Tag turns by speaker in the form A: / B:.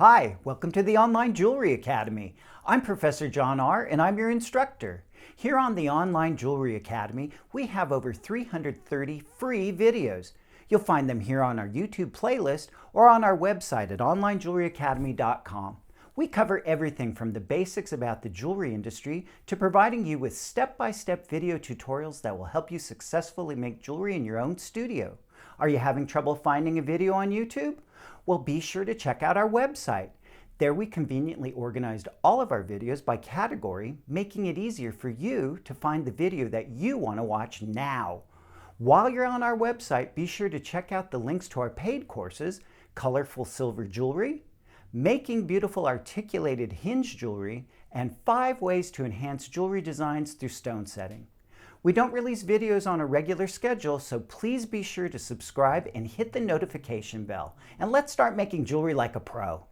A: Hi, welcome to the Online Jewelry Academy. I'm Professor John R. and I'm your instructor. Here on the Online Jewelry Academy, we have over 330 free videos. You'll find them here on our YouTube playlist or on our website at onlinejewelryacademy.com. We cover everything from the basics about the jewelry industry to providing you with step-by-step video tutorials that will help you successfully make jewelry in your own studio. Are you having trouble finding a video on YouTube? Well, be sure to check out our website. There we conveniently organized all of our videos by category, making it easier for you to find the video that you want to watch now. While you're on our website, be sure to check out the links to our paid courses, Colorful Silver Jewelry, Making Beautiful Articulated Hinged Jewelry, and 5 ways to enhance jewelry designs through stone setting. We don't release videos on a regular schedule, so please be sure to subscribe and hit the notification bell. And let's start making jewelry like a pro.